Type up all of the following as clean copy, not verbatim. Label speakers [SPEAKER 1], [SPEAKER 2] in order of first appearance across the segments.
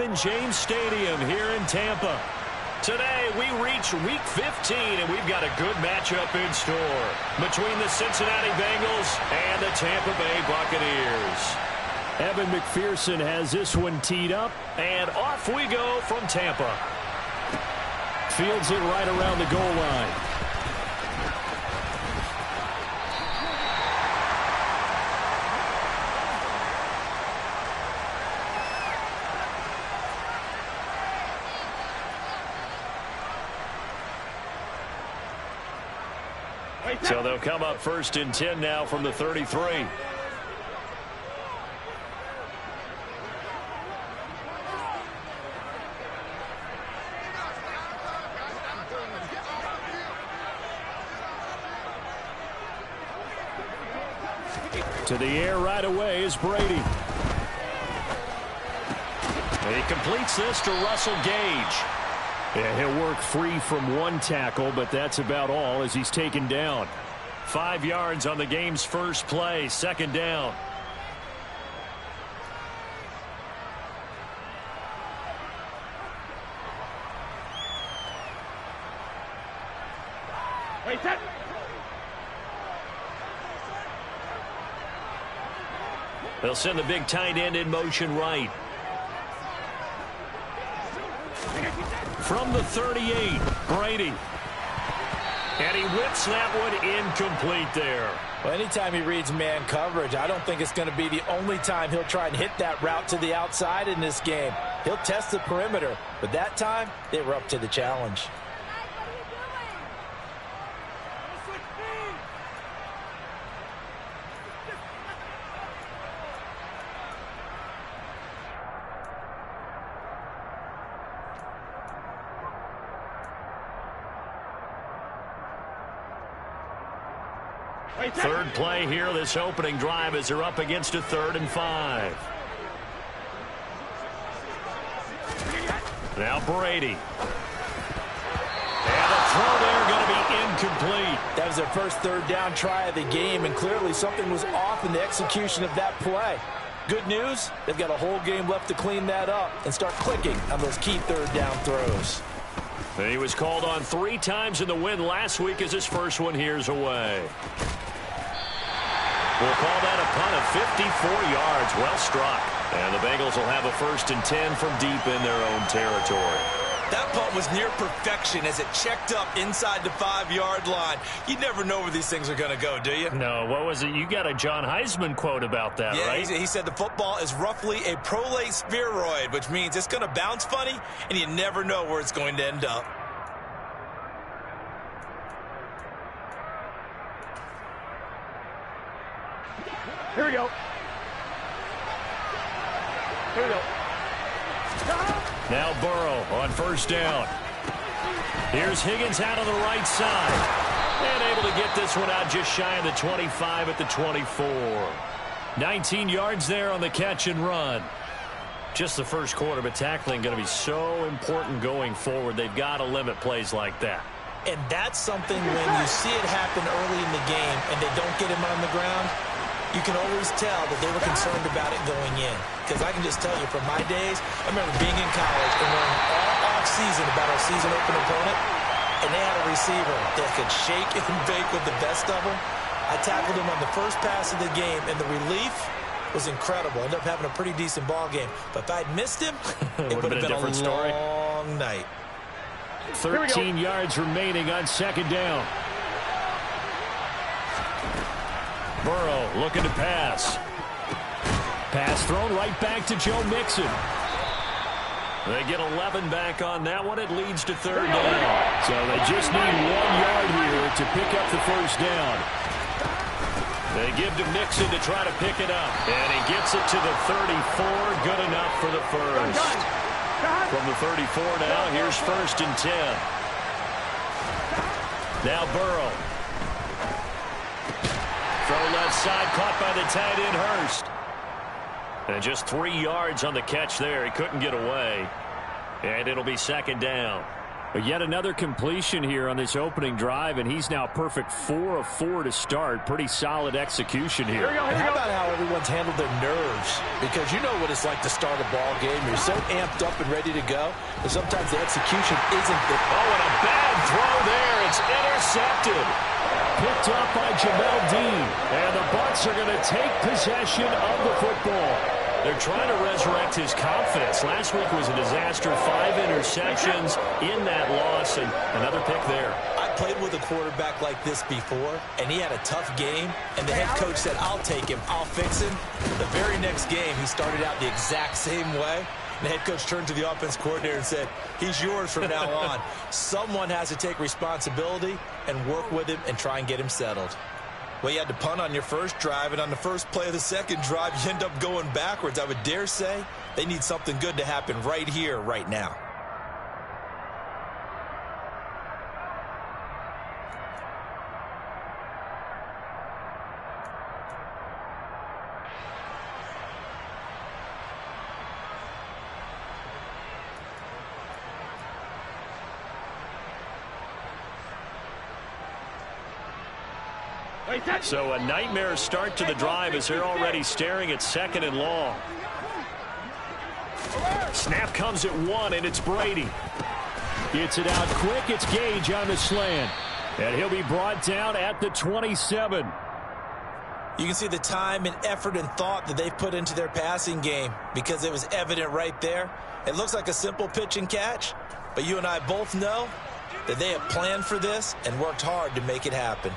[SPEAKER 1] Raymond James Stadium here in Tampa. Today, we reach Week 15, and we've got a good matchup in store between the Cincinnati Bengals and the Tampa Bay Buccaneers. Evan McPherson has this one teed up, and off we go from Tampa. Fields it right around the goal line. So they'll come up 1st and 10 now from the 33. To the air right away is Brady. He completes this to Russell Gage. Yeah, he'll work free from one tackle, but that's about all as he's taken down. 5 yards on the game's first play, 2nd down.
[SPEAKER 2] Wait, set.
[SPEAKER 1] They'll send the big tight end in motion right. From the 38, Brady. And he whips that one incomplete there.
[SPEAKER 3] Well, anytime he reads man coverage, I don't think it's going to be the only time he'll try and hit that route to the outside in this game. He'll test the perimeter, but that time they were up to the challenge.
[SPEAKER 1] Third play here, this opening drive, as they're up against a 3rd and 5. Now Brady. And the throw there going to be incomplete.
[SPEAKER 3] That was their first 3rd down try of the game, and clearly something was off in the execution of that play. Good news, they've got a whole game left to clean that up and start clicking on those key 3rd down throws.
[SPEAKER 1] And he was called on 3 times in the win last week as his first one here's away. We'll call that a punt of 54 yards. Well struck. And the Bengals will have a 1st and 10 from deep in their own territory.
[SPEAKER 4] That punt was near perfection as it checked up inside the 5-yard line. You never know where these things are going to go, do you?
[SPEAKER 1] No, what was it? You got a John Heisman quote about that,
[SPEAKER 4] yeah,
[SPEAKER 1] right?
[SPEAKER 4] He said the football is roughly a prolate spheroid, which means it's going to bounce funny, and you never know where it's going to end up.
[SPEAKER 2] Here we go. Here we go.
[SPEAKER 1] Now Burrow on 1st down. Here's Higgins out on the right side. And able to get this one out just shy of the 25 at the 24. 19 yards there on the catch and run. Just the first quarter, but tackling going to be so important going forward. They've got to limit plays like that.
[SPEAKER 3] And that's something when you see it happen early in the game and they don't get him on the ground, you can always tell that they were concerned about it going in. Because I can just tell you from my days, I remember being in college and learning all off-season about our season open opponent, and they had a receiver that could shake and bake with the best of them. I tackled him on the first pass of the game, and the relief was incredible. Ended up having a pretty decent ball game. But if I'd missed him, it would have been a
[SPEAKER 1] different story.
[SPEAKER 3] long night.
[SPEAKER 1] 13 yards remaining on 2nd down. Burrow looking to pass. Pass thrown right back to Joe Mixon. They get 11 back on that one. It leads to 3rd down. So they just need 1 yard here to pick up the 1st down. They give to Mixon to try to pick it up. And he gets it to the 34. Good enough for the 1st. From the 34 now, here's 1st and 10. Now Burrow. Throw left side, caught by the tight end Hurst. And just 3 yards on the catch there. He couldn't get away. And it'll be 2nd down. But yet another completion here on this opening drive, and he's now perfect 4 of 4 to start. Pretty solid execution here.
[SPEAKER 3] How about how everyone's handled their nerves? Because you know what it's like to start a ball game. You're so amped up and ready to go, and sometimes the execution isn't there.
[SPEAKER 1] Oh, and a bad throw there. It's intercepted. Picked up by Jamel Dean. And the Bucs are going to take possession of the football. They're trying to resurrect his confidence. Last week was a disaster. 5 interceptions in that loss, and another pick there.
[SPEAKER 3] I played with a quarterback like this before, and he had a tough game, and the head coach said, I'll take him, I'll fix him. The very next game, he started out the exact same way. The head coach turned to the offense coordinator and said, he's yours from now on. Someone has to take responsibility and work with him and try and get him settled. Well, you had to punt on your first drive, and on the first play of the second drive, you end up going backwards. I would dare say they need something good to happen right here, right now.
[SPEAKER 1] So a nightmare start to the drive as they're already staring at 2nd and long. Snap comes at 1, and it's Brady. Gets it out quick. It's Gage on the slant. And he'll be brought down at the 27.
[SPEAKER 3] You can see the time and effort and thought that they've put into their passing game because it was evident right there. It looks like a simple pitch and catch, but you and I both know that they have planned for this and worked hard to make it happen.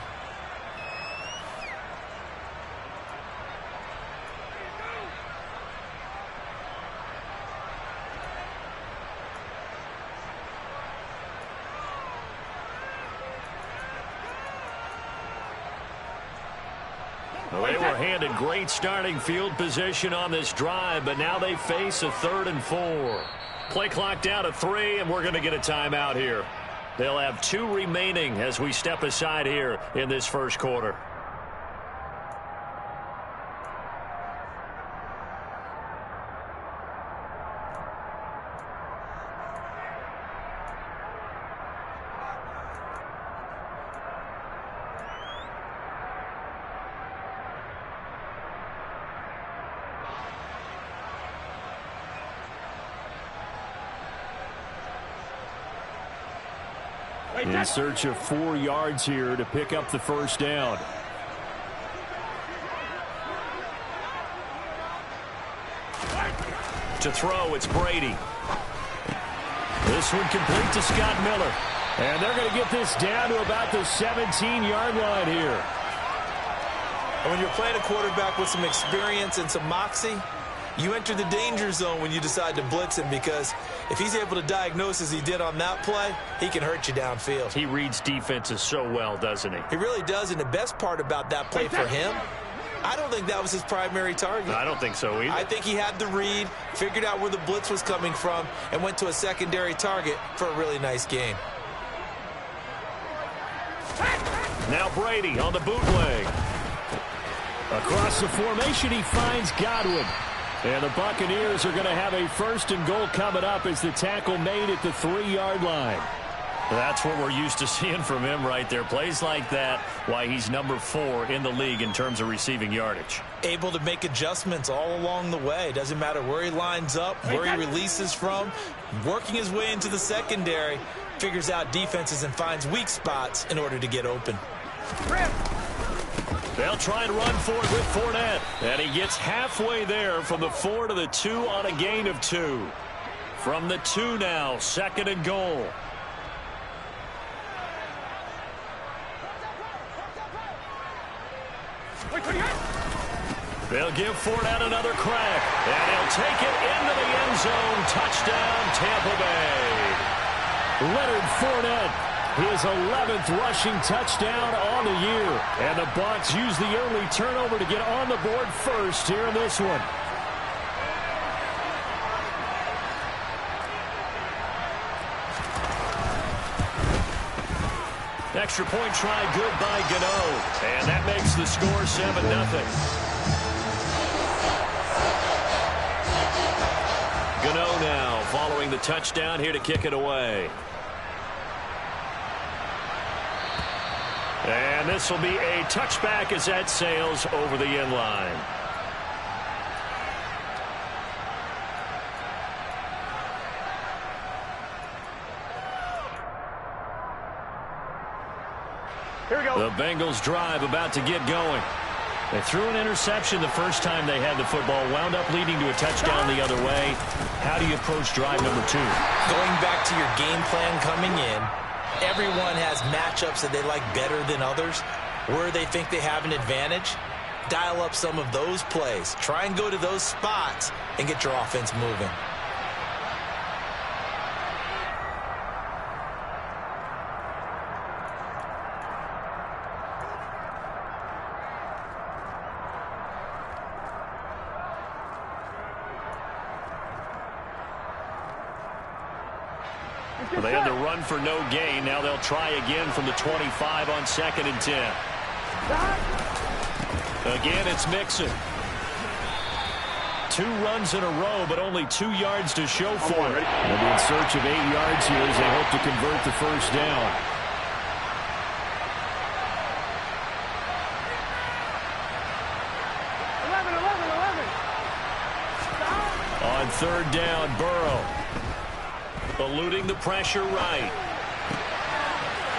[SPEAKER 1] Well, they were handed great starting field position on this drive, but now they face a 3rd and 4. Play clock down to 3, and we're going to get a timeout here. They'll have 2 remaining as we step aside here in this first quarter. In search of 4 yards here to pick up the first down. To throw, it's Brady. This one complete to Scott Miller. And they're going to get this down to about the 17-yard line here.
[SPEAKER 3] And when you're playing a quarterback with some experience and some moxie, you enter the danger zone when you decide to blitz him, because if he's able to diagnose as he did on that play, he can hurt you downfield.
[SPEAKER 1] He reads defenses so well, doesn't he?
[SPEAKER 3] He really does, and the best part about that play for him, I don't think that was his primary target.
[SPEAKER 1] I don't think so either.
[SPEAKER 3] I think he had the read, figured out where the blitz was coming from, and went to a secondary target for a really nice gain.
[SPEAKER 1] Now Brady on the bootleg. Across the formation, he finds Godwin. And the Buccaneers are going to have a 1st and goal coming up as the tackle made at the 3-yard line. That's what we're used to seeing from him right there. Plays like that, why he's number 4 in the league in terms of receiving yardage.
[SPEAKER 3] Able to make adjustments all along the way. Doesn't matter where he lines up, where he releases from. Working his way into the secondary, figures out defenses and finds weak spots in order to get open.
[SPEAKER 1] They'll try and run for it with Fournette. And he gets halfway there from the 4 to the 2 on a gain of 2. From the 2 now, 2nd and goal. They'll give Fournette another crack. And he'll take it into the end zone. Touchdown, Tampa Bay. Leonard Fournette. His 11th rushing touchdown on the year. And the Bucs use the early turnover to get on the board first here in this one. Extra point try good by Gano. And that makes the score 7-0. Gano now following the touchdown here to kick it away. And this will be a touchback as that sails over the end line.
[SPEAKER 2] Here we go.
[SPEAKER 1] The Bengals drive about to get going. They threw an interception the first time they had the football, wound up leading to a touchdown the other way. How do you approach drive number 2?
[SPEAKER 3] Going back to your game plan coming in, everyone has matchups that they like better than others. Where they think they have an advantage, dial up some of those plays. Try and go to those spots and get your offense moving.
[SPEAKER 1] Well, they had to run for no gain. Now they'll try again from the 25 on 2nd and 10. Again, it's Mixon. 2 runs in a row, but only 2 yards to show for it. They'll be in search of 8 yards here as they hope to convert the first down. On 3rd down, Burrow. Eluding the pressure right.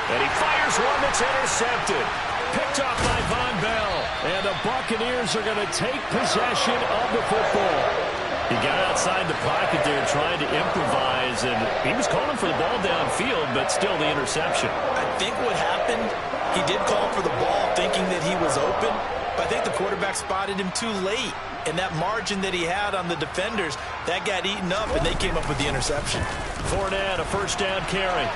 [SPEAKER 1] And he fires one that's intercepted. Picked off by Von Bell. And the Buccaneers are going to take possession of the football. He got outside the pocket there trying to improvise, and he was calling for the ball downfield, but still the interception.
[SPEAKER 3] I think what happened, he did call for the ball thinking that he was open, but I think the quarterback spotted him too late. And that margin that he had on the defenders, that got eaten up, and they came up with the interception.
[SPEAKER 1] Fournette, a first down carry.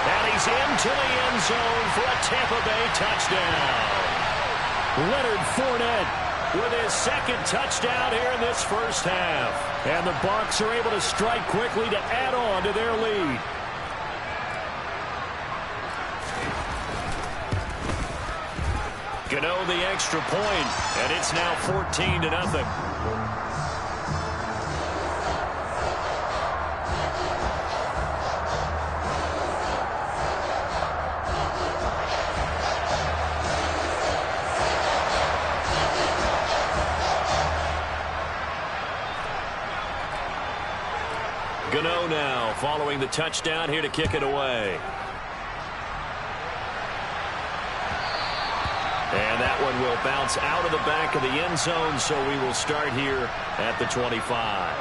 [SPEAKER 1] And he's into the end zone for a Tampa Bay touchdown. Leonard Fournette with his 2nd touchdown here in this first half. And the Bucs are able to strike quickly to add on to their lead. Gano the extra point, and it's now 14-0. Gano now following the touchdown here to kick it away. And that one will bounce out of the back of the end zone, so we will start here at the 25.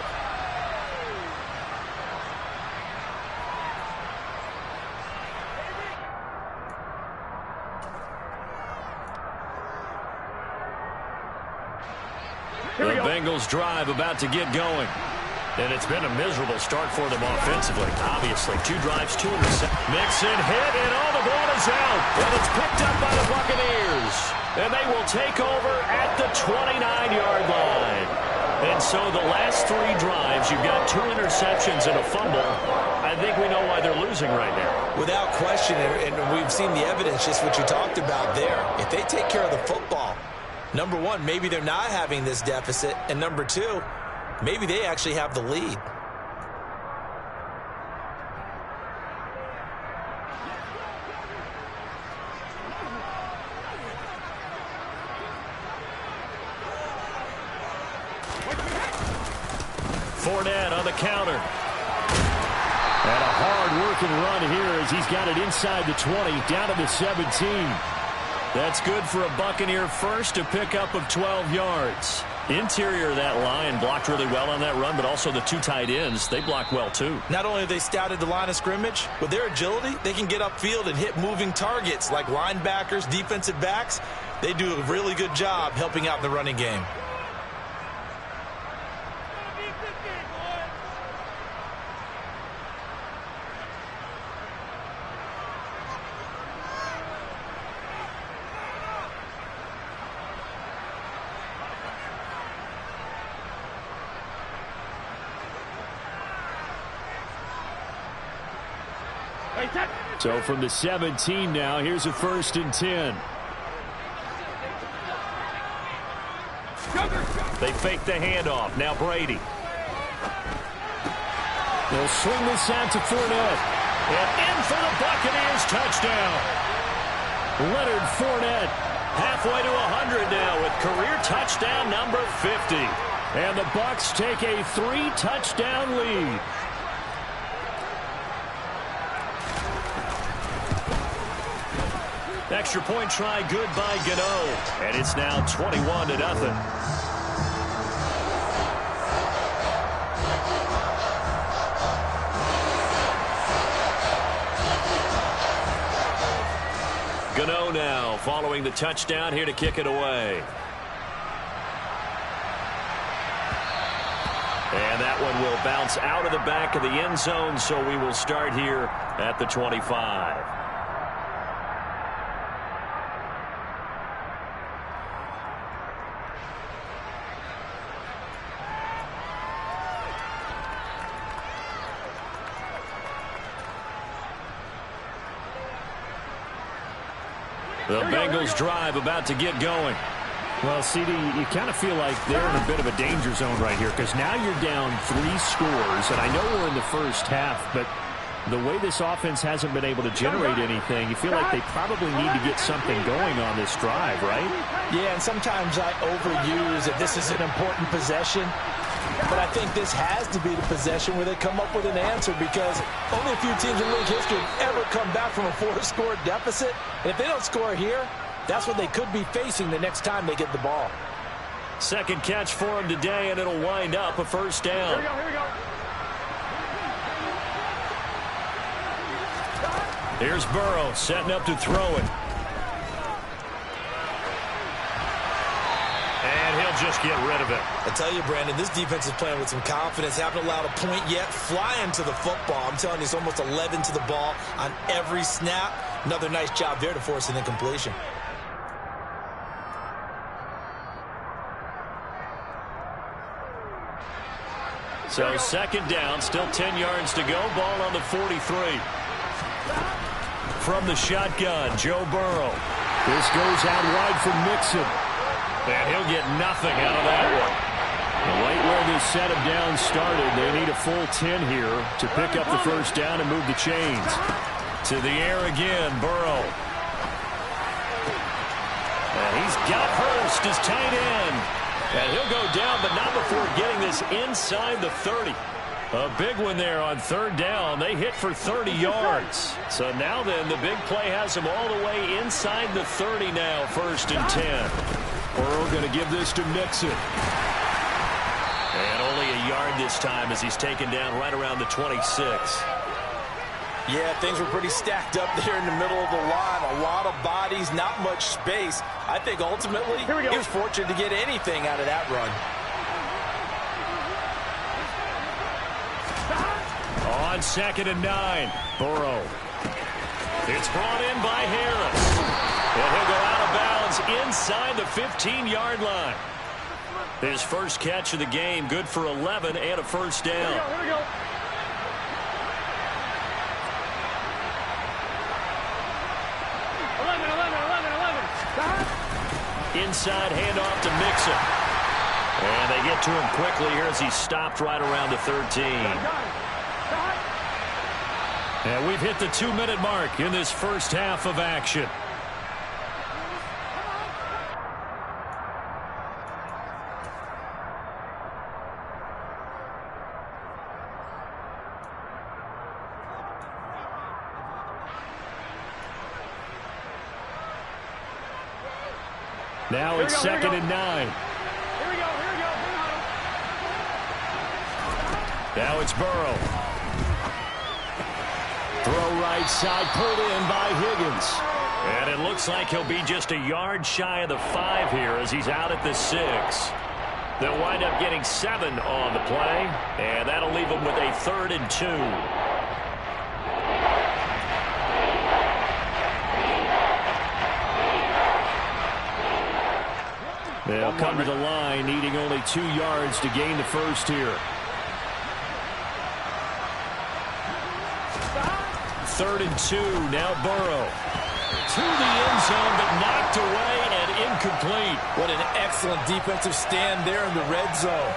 [SPEAKER 1] The Bengals drive about to get going. And it's been a miserable start for them offensively. Obviously, 2 drives, 2 interceptions. Mixon hit, and all the ball is out. And it's picked up by the Buccaneers. And they will take over at the 29-yard line. And so the last 3 drives, you've got 2 interceptions and a fumble. I think we know why they're losing right now.
[SPEAKER 3] Without question, and we've seen the evidence, just what you talked about there. If they take care of the football, number 1, maybe they're not having this deficit. And number 2, maybe they actually have the lead.
[SPEAKER 1] Fournette on the counter. And a hard-working run here as he's got it inside the 20, down to the 17. That's good for a Buccaneer first, a pickup of 12 yards. Interior of that line blocked really well on that run, but also the 2 tight ends, they blocked well too.
[SPEAKER 3] Not only have they scouted the line of scrimmage, with their agility, they can get upfield and hit moving targets like linebackers, defensive backs. They do a really good job helping out in the running game.
[SPEAKER 1] So from the 17 now, here's a 1st and 10. They fake the handoff. Now Brady. They'll swing this out to Fournette. And in for the Buccaneers touchdown. Leonard Fournette halfway to 100 now with career touchdown number 50. And the Bucs take a 3-touchdown lead. Extra point try good by Gano. And it's now 21-0. Gano now following the touchdown here to kick it away. And that one will bounce out of the back of the end zone, so we will start here at the 25. The Bengals drive about to get going.
[SPEAKER 5] Well, CD, you kind of feel like they're in a bit of a danger zone right here because now you're down 3 scores, and I know we're in the first half, but the way this offense hasn't been able to generate anything, you feel like they probably need to get something going on this drive, right?
[SPEAKER 3] Yeah, and sometimes I overuse that this is an important possession, but I think this has to be the possession where they come up with an answer because only a few teams in league history have ever come back from a 4-score deficit, and if they don't score here, that's what they could be facing the next time they get the ball.
[SPEAKER 1] Second catch for him today, and it'll wind up a first down.
[SPEAKER 2] Here we go.
[SPEAKER 1] Here's Burrow setting up to throw it. And he'll just get rid of it.
[SPEAKER 4] I tell you, Brandon, this defense is playing with some confidence. Haven't allowed a point yet. Flying to the football. I'm telling you, it's almost 11 to the ball on every snap. Another nice job there to force an incompletion.
[SPEAKER 1] So second down, still 10 yards to go. Ball on the 43. From the shotgun, Joe Burrow. This goes out wide for Mixon. And he'll get nothing out of that one. Right where this set of downs started, they need a full 10 here to pick up the first down and move the chains. To the air again, Burrow. And he's got Hurst as tight end. And he'll go down, but not before getting this inside the 30. A big one there on third down. They hit for 30 yards. So now then, the big play has him all the way inside the 30 now, first and 10. Burrow going to give this to Mixon. And only a yard this time as he's taken down right around the 26.
[SPEAKER 3] Yeah, things were pretty stacked up there in the middle of the line. A lot of bodies, not much space. I think ultimately he was fortunate to get anything out of that run.
[SPEAKER 1] On second and 9, Burrow. It's brought in by Harris. And he'll go out of bounds inside the 15-yard line. His first catch of the game, good for 11 and a first down.
[SPEAKER 2] Here we go.
[SPEAKER 1] Inside handoff to Mixon. And they get to him quickly here as he's stopped right around the 13. And we've hit the 2-minute mark in this first half of action. Now it's second and 9.
[SPEAKER 2] Here we go.
[SPEAKER 1] Now it's Burrow. Throw right side, pulled in by Higgins. And it looks like he'll be just a yard shy of the 5 here as he's out at the 6. They'll wind up getting 7 on the play, and that'll leave them with a 3rd and 2. They'll come to the line, needing only 2 yards to gain the first here. 3rd and 2, now Burrow. To the end zone, but knocked away and incomplete.
[SPEAKER 3] What an excellent defensive stand there in the red zone.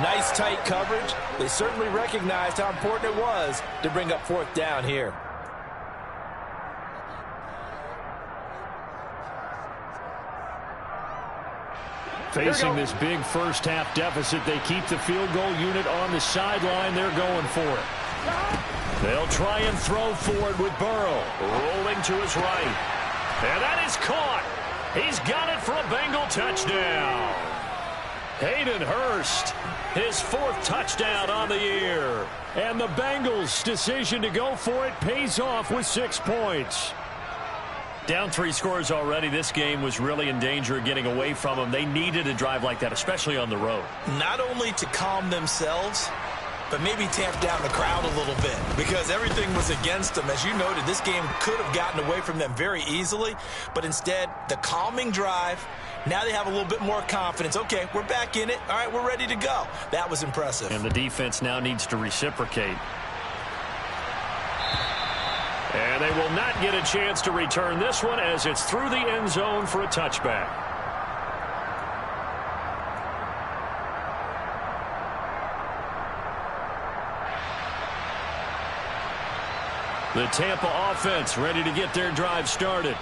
[SPEAKER 3] Nice tight coverage. They certainly recognized how important it was to bring up 4th down here.
[SPEAKER 5] Facing this big first-half deficit, they keep the field goal unit on the sideline. They're going for it. They'll try and throw for it with Burrow. Rolling to his right. And that is caught. He's got it for a Bengal touchdown. Hayden Hurst, his 4th touchdown on the year. And the Bengals' decision to go for it pays off with 6 points. Down 3 scores already. This game was really in danger of getting away from them. They needed a drive like that, especially on the road.
[SPEAKER 3] Not only to calm themselves, but maybe tamp down the crowd a little bit because everything was against them. As you noted, this game could have gotten away from them very easily, but instead, the calming drive, now they have a little bit more confidence. Okay, we're back in it. All right, we're ready to go. That was impressive.
[SPEAKER 5] And the defense now needs to reciprocate. And they will not get a chance to return this one as it's through the end zone for a touchback. The Tampa offense ready to get their drive started.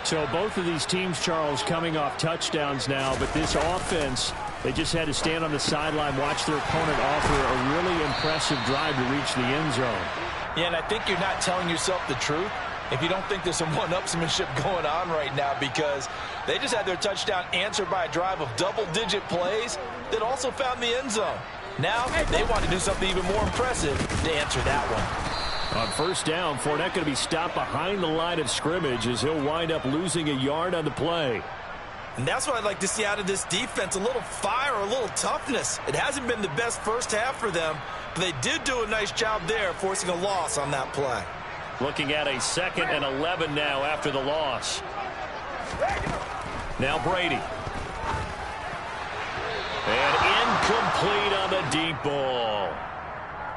[SPEAKER 5] So both of these teams, Charles, coming off touchdowns now, but this offense, they just had to stand on the sideline, watch their opponent offer a really impressive drive to reach the end zone.
[SPEAKER 3] Yeah, and I think you're not telling yourself the truth if you don't think there's some one-upsmanship going on right now because they just had their touchdown answered by a drive of double-digit plays that also found the end zone. Now they want to do something even more impressive to answer that one.
[SPEAKER 5] On first down, Fournette going to be stopped behind the line of scrimmage as he'll wind up losing a yard on the play.
[SPEAKER 3] And that's what I'd like to see out of this defense, a little fire, a little toughness. It hasn't been the best first half for them, but they did do a nice job there forcing a loss on that play.
[SPEAKER 5] Looking at a 2nd and 11 now after the loss. Now Brady. And incomplete on the deep ball.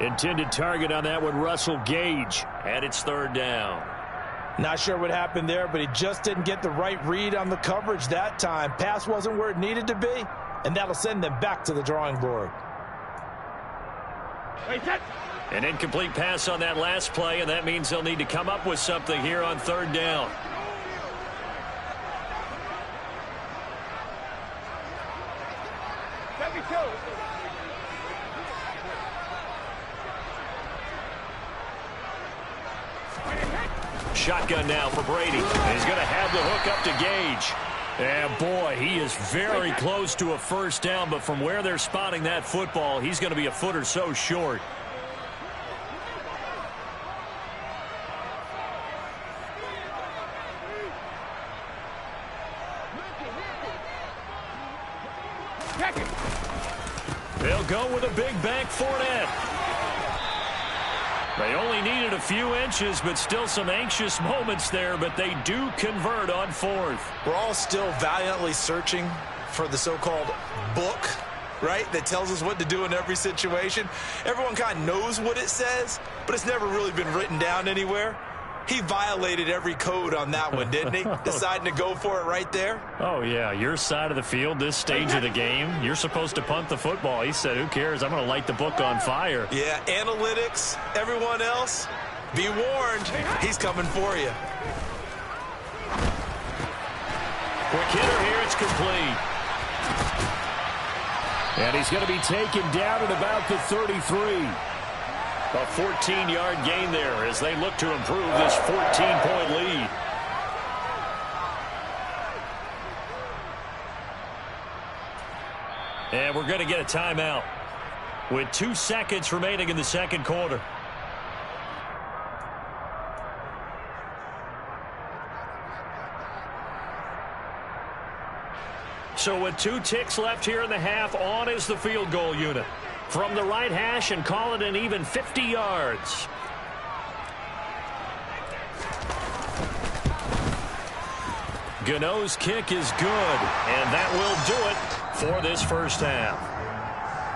[SPEAKER 5] Intended target on that one, Russell Gage. And it's 3rd down.
[SPEAKER 3] Not sure what happened there, but he just didn't get the right read on the coverage that time. Pass wasn't where it needed to be, and that'll send them back to the drawing board.
[SPEAKER 5] An incomplete pass on that last play, and that means they'll need to come up with something here on 3rd down. Shotgun now for Brady. He's going to have the hook up to Gage. And boy, he is very close to a first down, but from where they're spotting that football, he's going to be a foot or so short. They'll go with a big bank Fournette. They only needed a few inches, but still some anxious moments there, but they do convert on 4th.
[SPEAKER 3] We're all still valiantly searching for the so-called book, right, that tells us what to do in every situation. Everyone kind of knows what it says, but it's never really been written down anywhere. He violated every code on that one, didn't he? Deciding to go for it right there.
[SPEAKER 5] Oh, yeah. Your side of the field, this stage of the game, you're supposed to punt the football. He said, who cares? I'm going to light the book on fire.
[SPEAKER 3] Yeah, analytics, everyone else, be warned. He's coming for you.
[SPEAKER 5] Quick hitter here. It's complete. And he's going to be taken down at about the 33. A 14-yard gain there as they look to improve this 14-point lead. And we're going to get a timeout with 2 seconds remaining in the second quarter. So with 2 ticks left here in the half, on is the field goal unit. From the right hash and call it an even 50 yards. Gano's kick is good, and that will do it for this first half.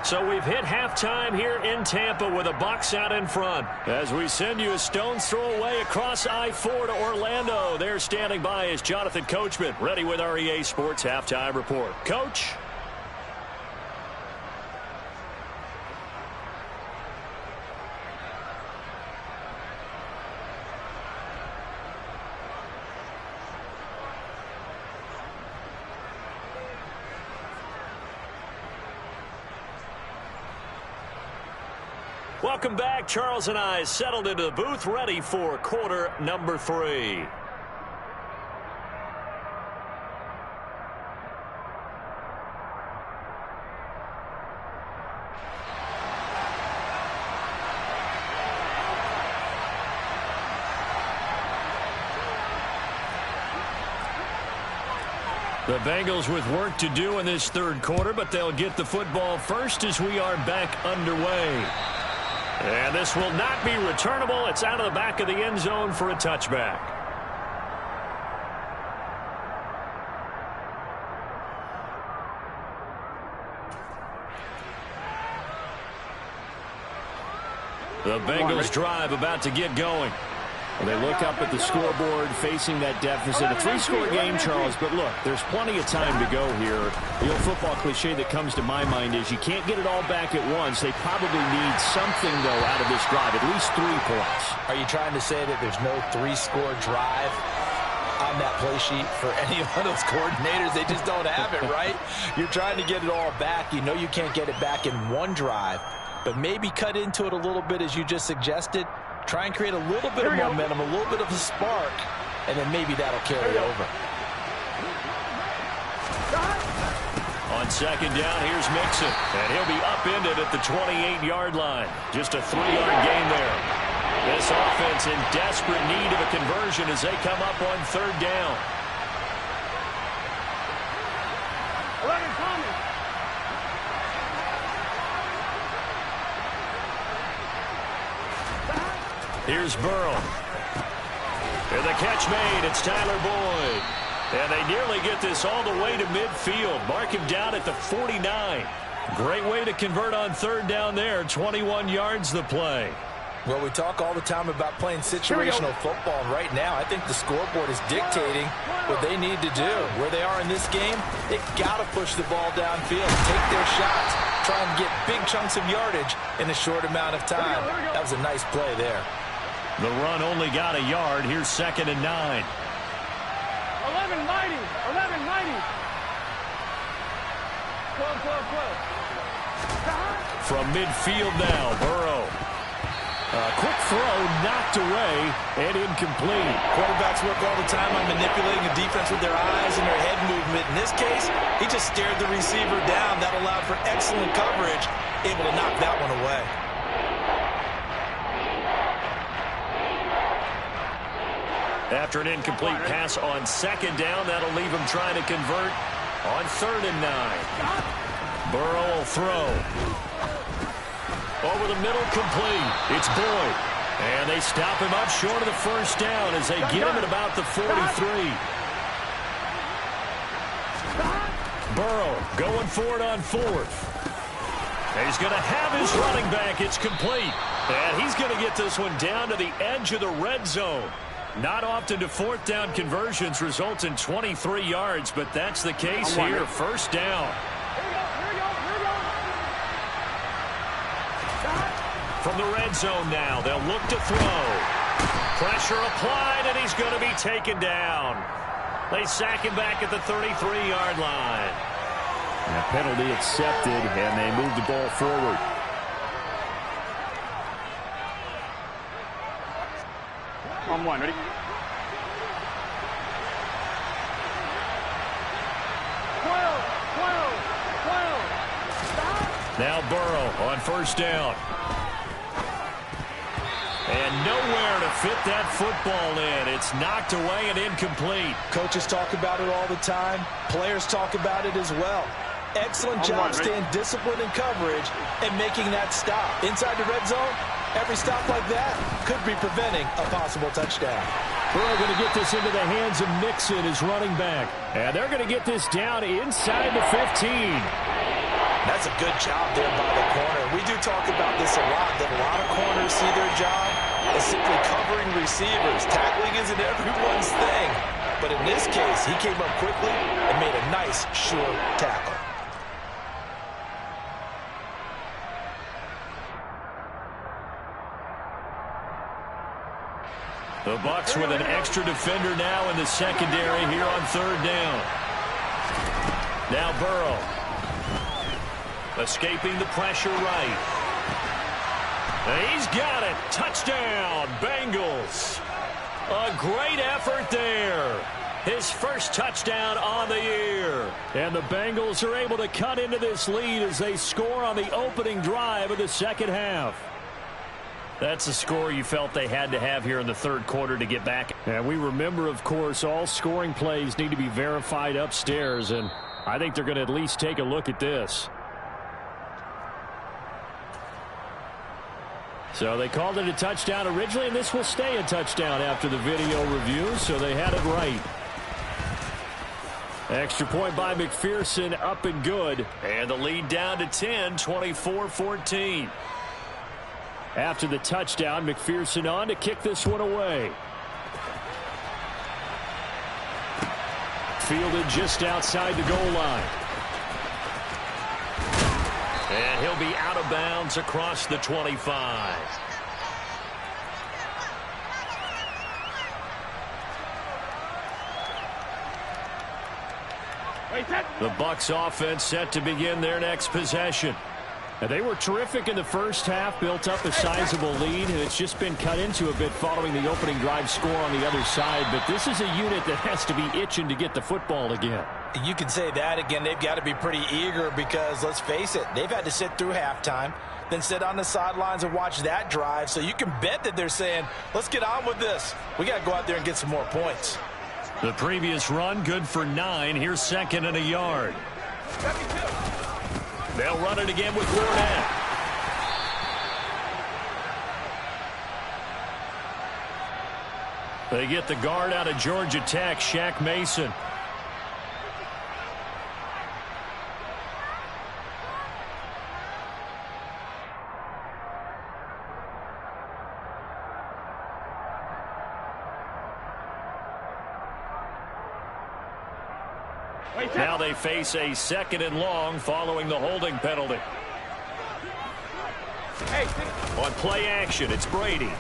[SPEAKER 5] So we've hit halftime here in Tampa with the Bucs out in front. As we send you a stone's throw away across I-4 to Orlando. There standing by is Jonathan Coachman, ready with our EA Sports Halftime Report. Coach?
[SPEAKER 1] Welcome back. Charles and I settled into the booth, ready for quarter number 3. The Bengals with work to do in this third quarter, but they'll get the football first as we are back underway. And this will not be returnable. It's out of the back of the end zone for a touchback. The Bengals drive about to get going.
[SPEAKER 5] Well, they look up at the scoreboard facing that deficit. A 3-score game, Charles, but look, there's plenty of time to go here. The old football cliche that comes to my mind is you can't get it all back at once. They probably need something, though, out of this drive, at least 3 points.
[SPEAKER 3] Are you trying to say that there's no 3-score drive on that play sheet for any of those coordinators? They just don't have it, right? You're trying to get it all back. You know you can't get it back in one drive, but maybe cut into it a little bit as you just suggested. Try and create a little bit of momentum, a little bit of a spark, and then maybe that'll carry over.
[SPEAKER 1] On second down, here's Mixon, and he'll be upended at the 28-yard line. Just a 3-yard gain there. This offense in desperate need of a conversion as they come up on third down.
[SPEAKER 2] 11 coming.
[SPEAKER 1] Here's Burrow. And the catch made. It's Tyler Boyd. And they nearly get this all the way to midfield. Mark him down at the 49. Great way to convert on third down there. 21 yards the play.
[SPEAKER 3] Well, we talk all the time about playing situational football, and right now I think the scoreboard is dictating what they need to do. Where they are in this game, they've got to push the ball downfield, take their shots, try and get big chunks of yardage in a short amount of time. That was a nice play there.
[SPEAKER 1] The run only got a yard. Here's second and 9.
[SPEAKER 2] 11 mighty. 11 mighty. 12, 12, 12.
[SPEAKER 1] From midfield now, Burrow. Quick throw, knocked away, and incomplete.
[SPEAKER 3] Quarterbacks work all the time on manipulating a defense with their eyes and their head movement. In this case, he just stared the receiver down. That allowed for excellent coverage, able to knock that one away.
[SPEAKER 1] After an incomplete pass on second down, that'll leave him trying to convert on third and 9. Burrow will throw. Over the middle, complete. It's Boyd. And they stop him up short of the first down as they get him at about the 43. Burrow going for it on fourth. And he's going to have his running back. It's complete. And he's going to get this one down to the edge of the red zone. Not often do fourth down conversions result in 23 yards, but that's the case here. First down. From the red zone now, they'll look to throw. Pressure applied, and he's going to be taken down. They sack him back at the 33-yard line.
[SPEAKER 5] And a penalty accepted, and they move the ball forward.
[SPEAKER 2] On one, ready? 12, 12, 12.
[SPEAKER 1] Now Burrow on first down. And nowhere to fit that football in. It's knocked away and incomplete.
[SPEAKER 3] Coaches talk about it all the time. Players talk about it as well. Excellent job staying disciplined in coverage and making that stop. Inside the red zone, every stop like that could be preventing a possible touchdown.
[SPEAKER 5] Burrow going to get this into the hands of Mixon, his running back. And they're going to get this down inside the 15.
[SPEAKER 3] That's a good job there by the corner. We do talk about this a lot, that a lot of corners see their job as simply covering receivers. Tackling isn't everyone's thing. But in this case, he came up quickly and made a nice, sure tackle.
[SPEAKER 1] The Bucs with an extra defender now in the secondary here on third down. Now Burrow. Escaping the pressure right. He's got it. Touchdown, Bengals. A great effort there. His first touchdown on the year.
[SPEAKER 5] And the Bengals are able to cut into this lead as they score on the opening drive of the second half.
[SPEAKER 1] That's a score you felt they had to have here in the third quarter to get back.
[SPEAKER 5] And we remember, of course, all scoring plays need to be verified upstairs, and I think they're going to at least take a look at this. So they called it a touchdown originally, and this will stay a touchdown after the video review, so they had it right. Extra point by McPherson, up and good.
[SPEAKER 1] And the lead down to 10, 24-14.
[SPEAKER 5] After the touchdown, McPherson on to kick this one away. Fielded just outside the goal line.
[SPEAKER 1] And he'll be out of bounds across the 25. The Bucs offense set to begin their next possession.
[SPEAKER 5] And they were terrific in the first half, built up a sizable lead, and it's just been cut into a bit following the opening drive score on the other side. But this is a unit that has to be itching to get the football again.
[SPEAKER 3] You can say that again. They've got to be pretty eager because, let's face it, they've had to sit through halftime, then sit on the sidelines and watch that drive. So you can bet that they're saying, let's get on with this. We got to go out there and get some more points.
[SPEAKER 1] The previous run, good for 9. Here's second and a yard. They'll run it again with Fournette. They get the guard out of Georgia Tech, Shaq Mason. Now they face a second and long following the holding penalty. On play action, it's Brady.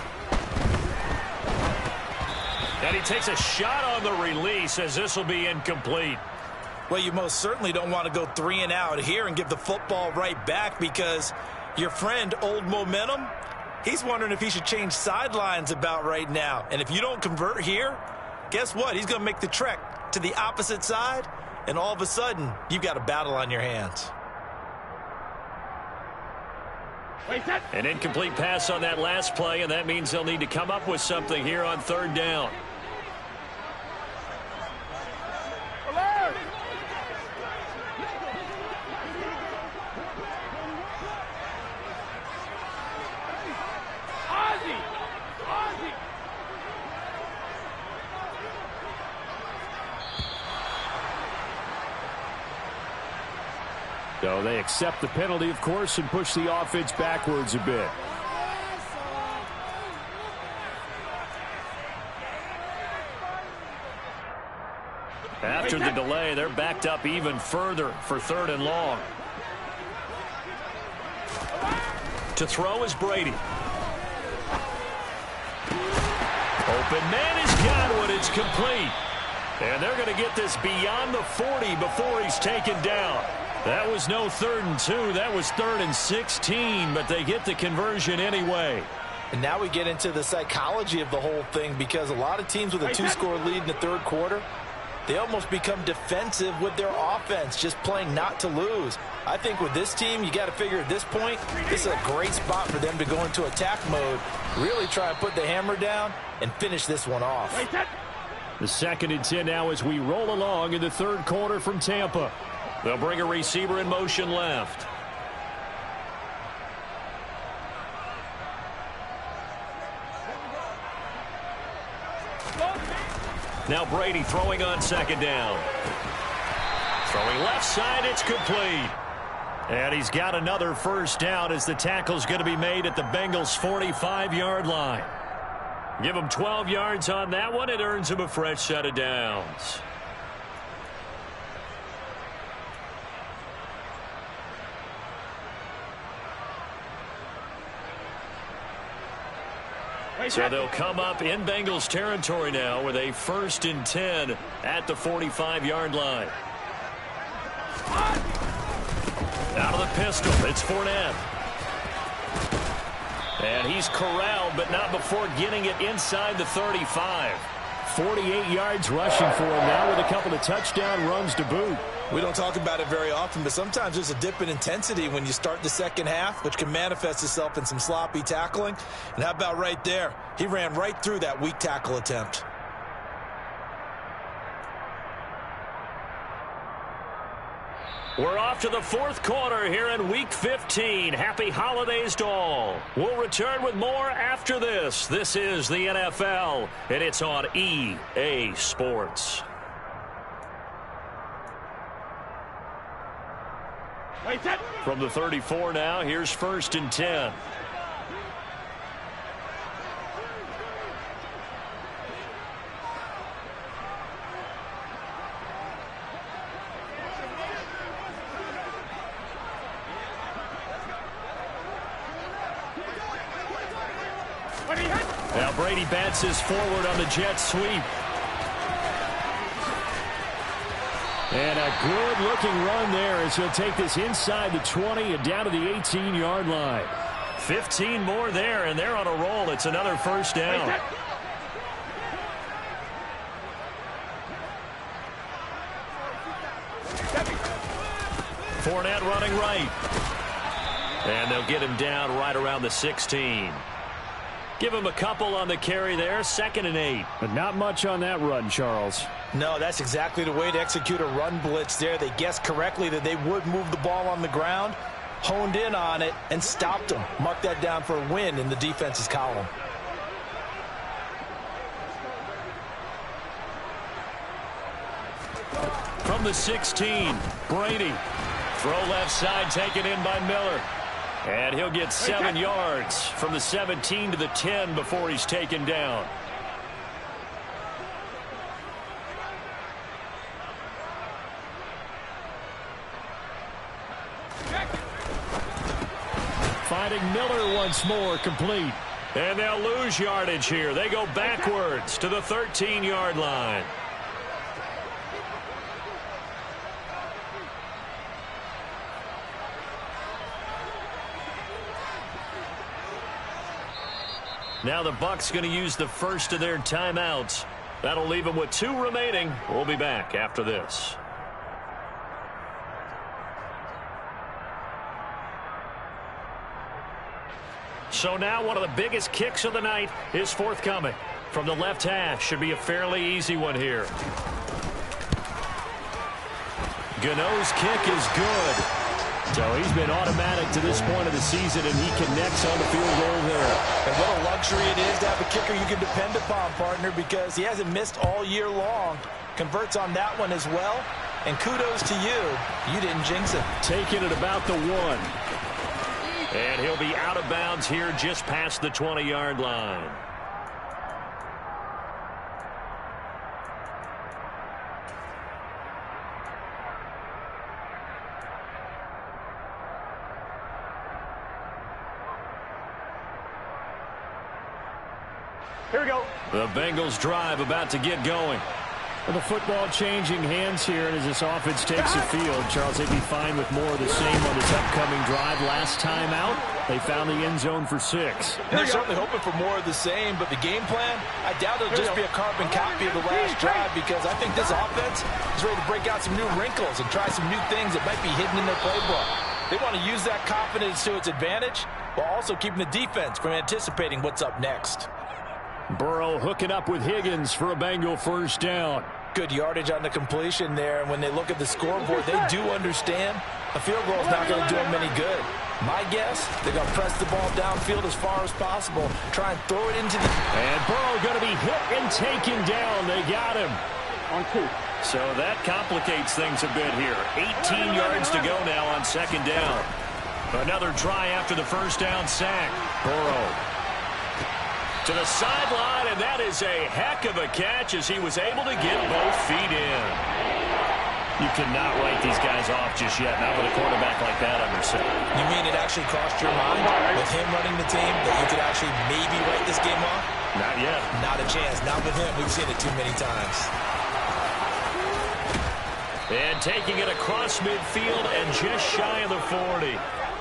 [SPEAKER 1] And he takes a shot on the release as this will be incomplete.
[SPEAKER 3] Well, you most certainly don't want to go 3 and out here and give the football right back because your friend, Old Momentum, he's wondering if he should change sidelines about right now. And if you don't convert here, guess what? He's going to make the trek to the opposite side. And all of a sudden, you've got a battle on your hands.
[SPEAKER 1] An incomplete pass on that last play, and that means they'll need to come up with something here on third down.
[SPEAKER 5] So they accept the penalty, of course, and push the offense backwards a bit.
[SPEAKER 1] After the delay, they're backed up even further for third and long. To throw is Brady. Open man is Godwin. It's complete. And they're going to get this beyond the 40 before he's taken down. That was no 3rd and 2. That was 3rd and 16, but they get the conversion anyway.
[SPEAKER 3] And now we get into the psychology of the whole thing because a lot of teams with a 2-score lead in the third quarter, they almost become defensive with their offense, just playing not to lose. I think with this team, you got to figure at this point, this is a great spot for them to go into attack mode, really try and put the hammer down and finish this one off.
[SPEAKER 5] The 2nd and 10 now as we roll along in the third quarter from Tampa.
[SPEAKER 1] They'll bring a receiver in motion left. Now Brady throwing on 2nd down. Throwing left side, it's complete. And he's got another first down as the tackle's going to be made at the Bengals' 45-yard line. Give him 12 yards on that one. It earns him a fresh set of downs. So they'll come up in Bengals territory now with a 1st and 10 at the 45-yard line. Out of the pistol, it's Fournette. And he's corralled, but not before getting it inside the 35.
[SPEAKER 5] 48 yards rushing for him now with a couple of touchdown runs to boot.
[SPEAKER 3] We don't talk about it very often, but sometimes there's a dip in intensity when you start the second half, which can manifest itself in some sloppy tackling. And how about right there? He ran right through that weak tackle attempt.
[SPEAKER 1] We're off to the fourth quarter here in Week 15. Happy holidays to all. We'll return with more after this. This is the NFL, and it's on EA Sports. From the 34 now, here's 1st and 10. Now Brady bounces forward on the jet sweep. And a good-looking run there as he'll take this inside the 20 and down to the 18-yard line. 15 more there, and they're on a roll. It's another first down. Fournette running right. And they'll get him down right around the 16. Give him a couple on the carry there. 2nd and 8.
[SPEAKER 5] But not much on that run, Charles.
[SPEAKER 3] No, that's exactly the way to execute a run blitz there. They guessed correctly that they would move the ball on the ground, honed in on it, and stopped them. Mark that down for a win in the defense's column.
[SPEAKER 1] From the 16, Brady. Throw left side taken in by Miller. And he'll get 7 yards from the 17 to the 10 before he's taken down.
[SPEAKER 5] Finding Miller once more, complete.
[SPEAKER 1] And they'll lose yardage here. They go backwards to the 13-yard line. Now the Bucs going to use the first of their timeouts. That'll leave them with 2 remaining. We'll be back after this. So now one of the biggest kicks of the night is forthcoming. From the left hash, should be a fairly easy one here. Gano's kick is good. So he's been automatic to this point of the season, and he connects on the field goal there.
[SPEAKER 3] And what a luxury it is to have a kicker you can depend upon, partner, because he hasn't missed all year long. Converts on that one as well. And kudos to you. You didn't jinx it.
[SPEAKER 5] Taking it about the 1.
[SPEAKER 1] And he'll be out of bounds here just past the 20-yard line.
[SPEAKER 2] Here we go.
[SPEAKER 1] The Bengals drive about to get going.
[SPEAKER 5] Well, the football changing hands here, and as this offense takes the field, Charles, they'd be fine with more of the same on this upcoming drive. Last time out, they found the end zone for 6.
[SPEAKER 3] And they're certainly hoping for more of the same, but the game plan, I doubt it'll just be a carbon copy of the last drive, because I think this offense is ready to break out some new wrinkles and try some new things that might be hidden in their playbook. They want to use that confidence to its advantage, while also keeping the defense from anticipating what's up next.
[SPEAKER 5] Burrow hooking up with Higgins for a Bengal first down.
[SPEAKER 3] Good yardage on the completion there. And when they look at the scoreboard, they do understand a field goal is not going to do them any good. My guess, they're going to press the ball downfield as far as possible. Try and throw it into the...
[SPEAKER 5] And Burrow going to be hit and taken down. They got him.
[SPEAKER 2] On 2.
[SPEAKER 1] So that complicates things a bit here. 18 yards to go now on 2nd down. Another try after the first down sack. Burrow to the sideline, and that is a heck of a catch as he was able to get both feet in. You cannot write these guys off just yet, not with a quarterback like that under center.
[SPEAKER 3] You mean it actually crossed your mind with him running the team that you could actually maybe write this game off?
[SPEAKER 1] Not yet.
[SPEAKER 3] Not a chance. Not with him. We've seen it too many times.
[SPEAKER 1] And taking it across midfield and just shy of the 40.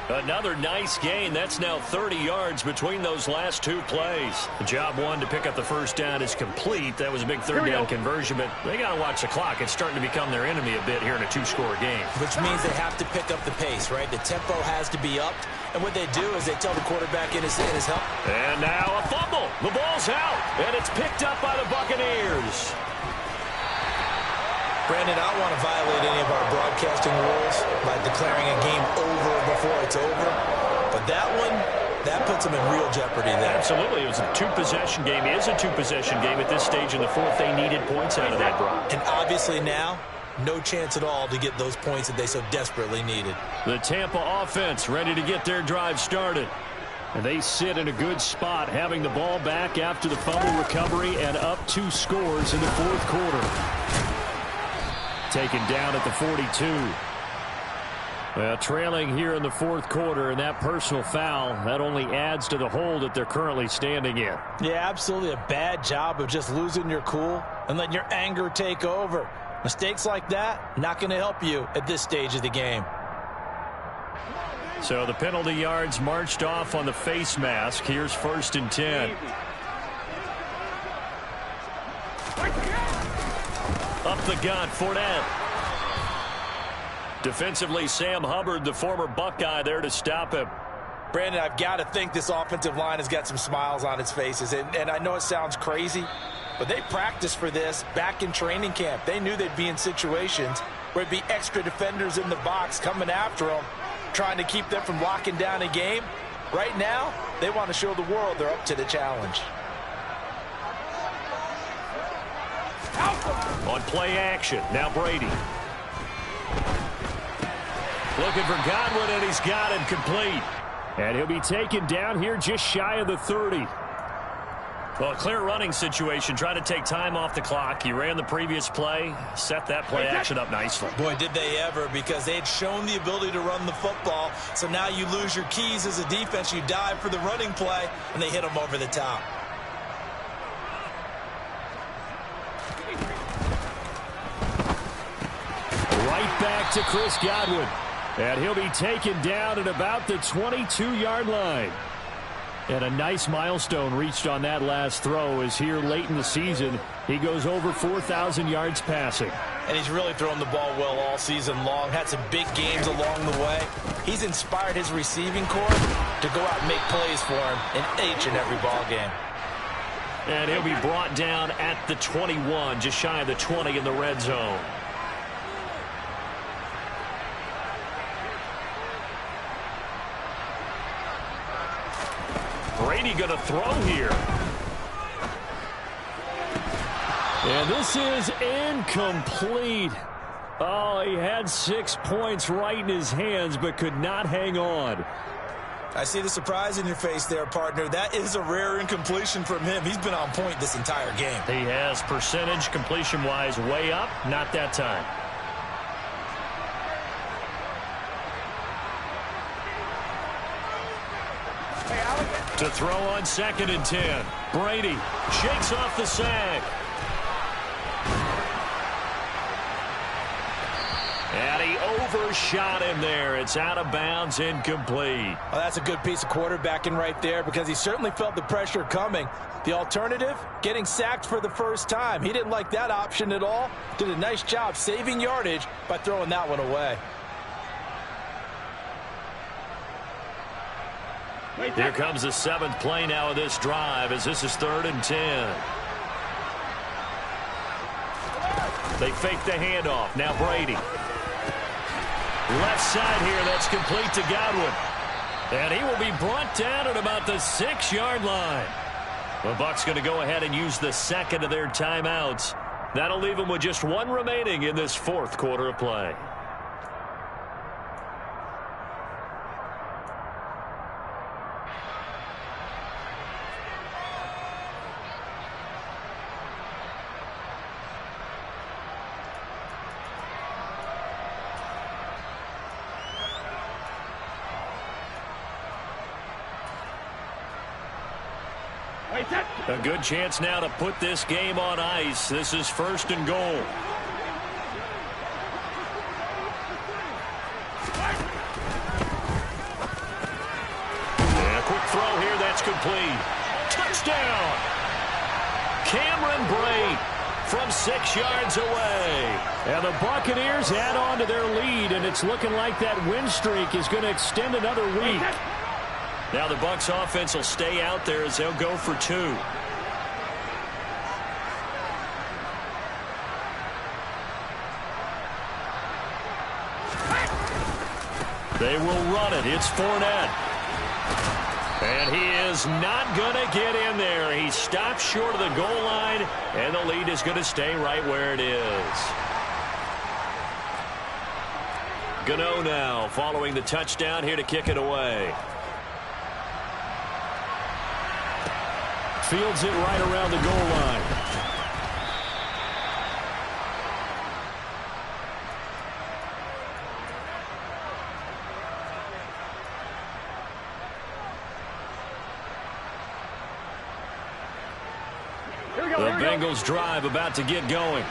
[SPEAKER 1] Another nice gain. That's now 30 yards between those last two plays. Job one to pick up the first down is complete. That was a big third down conversion, but they got to watch the clock. It's starting to become their enemy a bit here in a two-score game.
[SPEAKER 3] Which means they have to pick up the pace, right? The tempo has to be upped. And what they do is they tell the quarterback in his help.
[SPEAKER 1] And now a fumble. The ball's out, and it's picked up by the Buccaneers.
[SPEAKER 3] Brandon, I don't want to violate any of our broadcasting rules by declaring a game over before it's over. But that puts them in real jeopardy there.
[SPEAKER 1] Absolutely. It was a two-possession game. It is a two-possession game at this stage in the fourth. They needed points out of that, Brock.
[SPEAKER 3] And obviously now, no chance at all to get those points that they so desperately needed.
[SPEAKER 1] The Tampa offense ready to get their drive started.
[SPEAKER 5] And they sit in a good spot, having the ball back after the fumble recovery and up 2 scores in the fourth quarter. Taken down at the 42. Well, trailing here in the fourth quarter, and that personal foul, that only adds to the hole that they're currently standing in.
[SPEAKER 3] Yeah, absolutely a bad job of just losing your cool and letting your anger take over. Mistakes like that, not going to help you at this stage of the game.
[SPEAKER 5] So the penalty yards marched off on the face mask. Here's 1st and 10.
[SPEAKER 1] Up the gun, Fournette. Defensively, Sam Hubbard, the former Buckeye, there to stop him.
[SPEAKER 3] Brandon, I've got to think this offensive line has got some smiles on its faces. And I know it sounds crazy, but they practiced for this back in training camp. They knew they'd be in situations where it'd be extra defenders in the box coming after them, trying to keep them from locking down a game. Right now, they want to show the world they're up to the challenge.
[SPEAKER 1] On play action, now Brady. Looking for Godwin, and he's got him complete.
[SPEAKER 5] And he'll be taken down here just shy of the 30.
[SPEAKER 1] Well, a clear running situation. Try to take time off the clock. He ran the previous play, set that play action up nicely.
[SPEAKER 3] Boy, did they ever, because they had shown the ability to run the football. So now you lose your keys as a defense. You dive for the running play, and they hit them over the top.
[SPEAKER 5] Right back to Chris Godwin. And he'll be taken down at about the 22-yard line. And a nice milestone reached on that last throw as here late in the season, he goes over 4,000 yards passing.
[SPEAKER 3] And he's really thrown the ball well all season long. Had some big games along the way. He's inspired his receiving corps to go out and make plays for him in each and every ball game.
[SPEAKER 1] And he'll be brought down at the 21, just shy of the 20 in the red zone. Brady going to throw here.
[SPEAKER 5] And this is incomplete. Oh, he had 6 points right in his hands, but could not hang on.
[SPEAKER 3] I see the surprise in your face there, partner. That is a rare incompletion from him. He's been on point this entire game.
[SPEAKER 1] He has percentage completion-wise way up. Not that time. To throw on 2nd and 10. Brady shakes off the sack. And he overshot him there. It's out of bounds, incomplete.
[SPEAKER 3] Well, that's a good piece of quarterbacking right there, because he certainly felt the pressure coming. The alternative, getting sacked for the first time. He didn't like that option at all. Did a nice job saving yardage by throwing that one away.
[SPEAKER 1] Here comes the 7th play now of this drive, as this is 3rd and 10. They fake the handoff. Now Brady. Left side here, that's complete to Godwin. And he will be brought down at about the 6-yard line. The Bucs going to go ahead and use the 2nd of their timeouts. That'll leave them with just 1 remaining in this 4th quarter of play. A good chance now to put this game on ice. This is 1st and goal. complete. Touchdown! Cameron Brate from 6 yards away.
[SPEAKER 5] And the Buccaneers add on to their lead, and it's looking like that win streak is going to extend another week.
[SPEAKER 1] Now the Bucs offense will stay out there as they'll go for 2. They will run it. It's Fournette. And he is not going to get in there. He stops short of the goal line, and the lead is going to stay right where it is. Gano now following the touchdown here to kick it away.
[SPEAKER 5] Fields it right around the goal line.
[SPEAKER 1] The Bengals drive about to get going.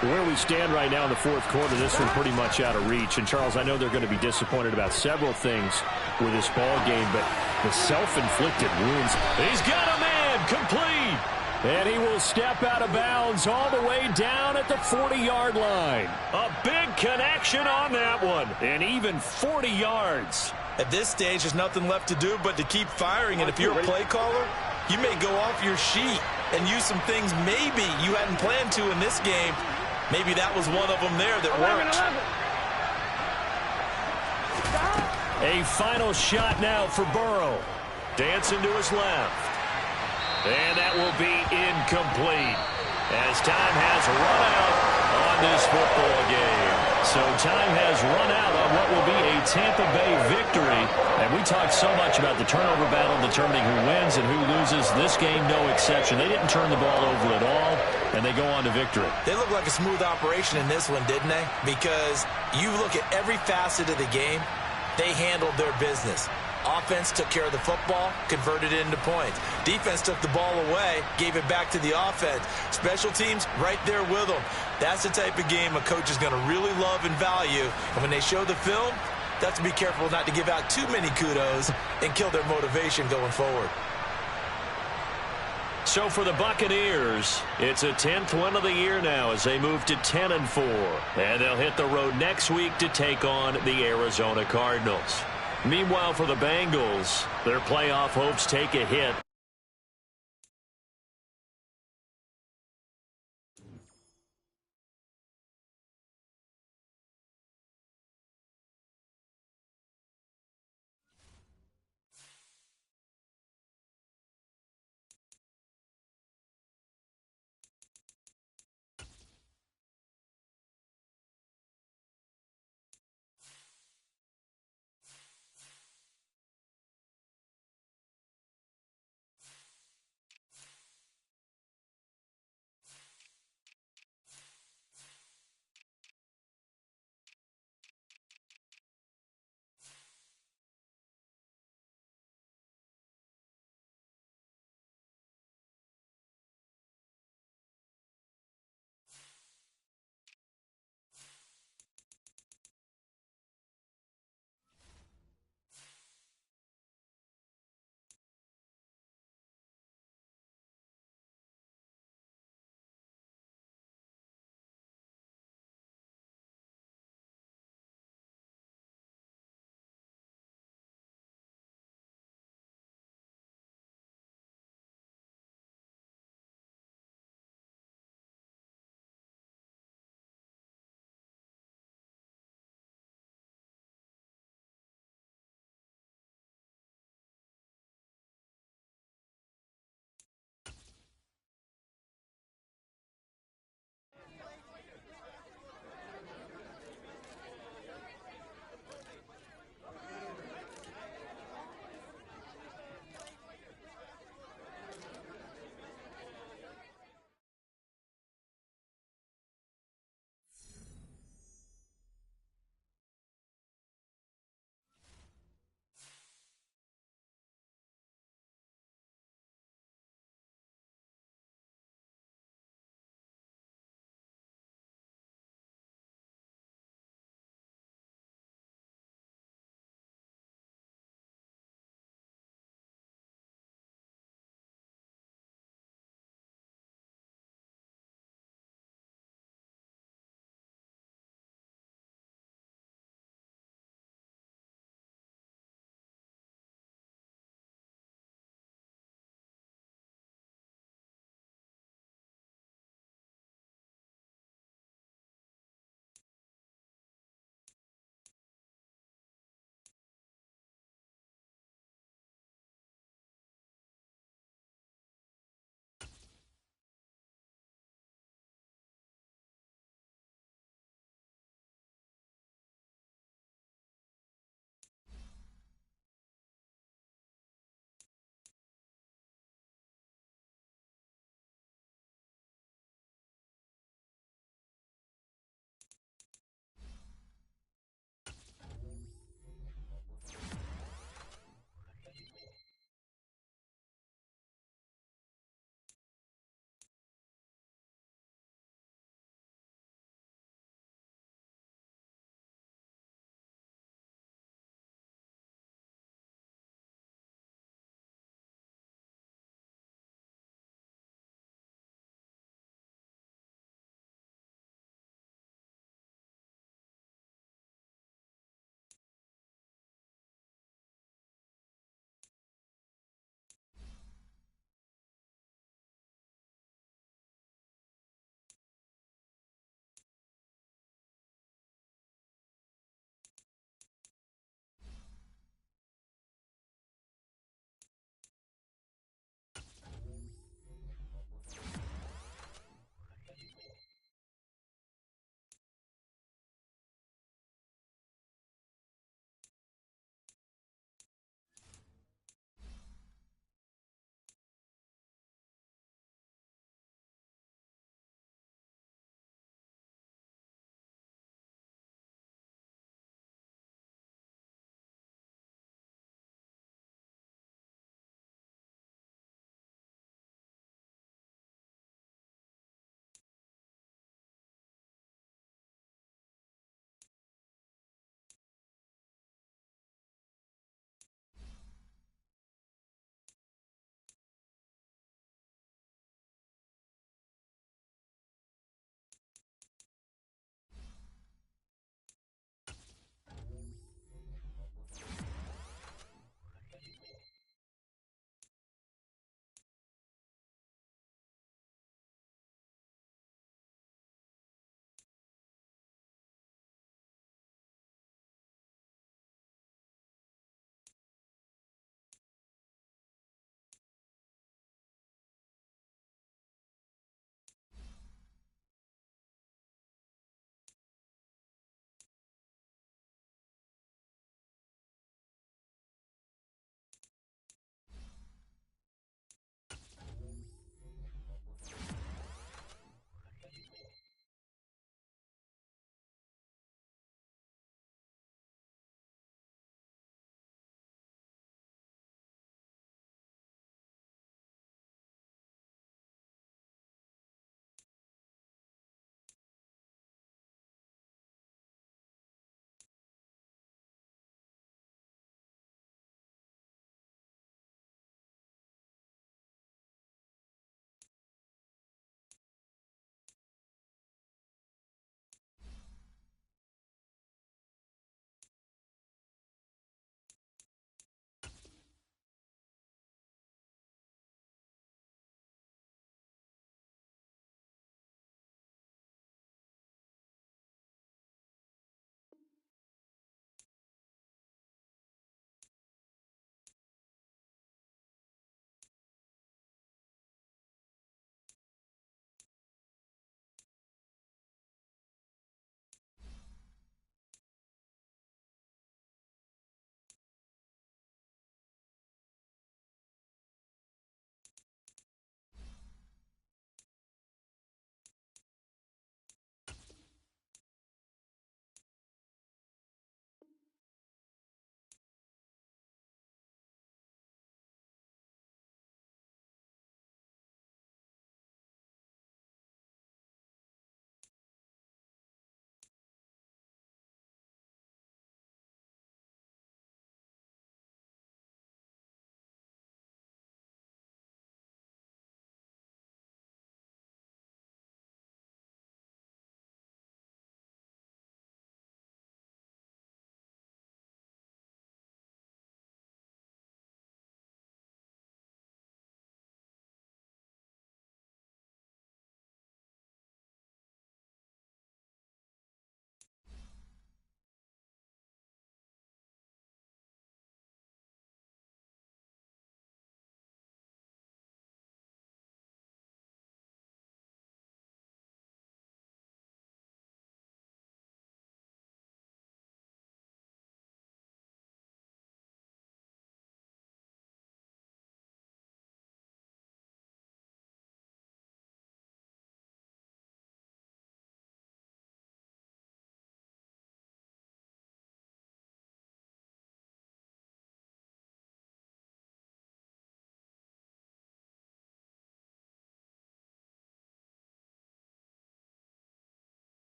[SPEAKER 5] Where we stand right now in the fourth quarter, this one pretty much out of reach. And, Charles, I know they're going to be disappointed about several things with this ball game, but the self-inflicted wounds.
[SPEAKER 1] He's got a man complete.
[SPEAKER 5] And he will step out of bounds all the way down at the 40-yard line.
[SPEAKER 1] A big connection on that one.
[SPEAKER 5] And even 40 yards.
[SPEAKER 3] At this stage, there's nothing left to do but to keep firing. And if you're a play caller, you may go off your sheet and use some things maybe you hadn't planned to in this game. Maybe that was one of them there that worked.
[SPEAKER 1] A final shot now for Burrow. Dancing to his left. And that will be incomplete as time has run out on this football game. So time has run out on what will be a Tampa Bay victory. And we talked so much about the turnover battle determining who wins and who loses. This game, no exception. They didn't turn the ball over at all, and they go on to victory.
[SPEAKER 3] They look like a smooth operation in this one, didn't they? Because you look at every facet of the game, they handled their business. Offense took care of the football, converted it into points. Defense took the ball away, gave it back to the offense. Special teams right there with them. That's the type of game a coach is going to really love and value. And when they show the film, they have to be careful not to give out too many kudos and kill their motivation going forward.
[SPEAKER 1] So for the Buccaneers, it's a 10th win of the year now as they move to 10-4. And they'll hit the road next week to take on the Arizona Cardinals. Meanwhile, for the Bengals, their playoff hopes take a hit.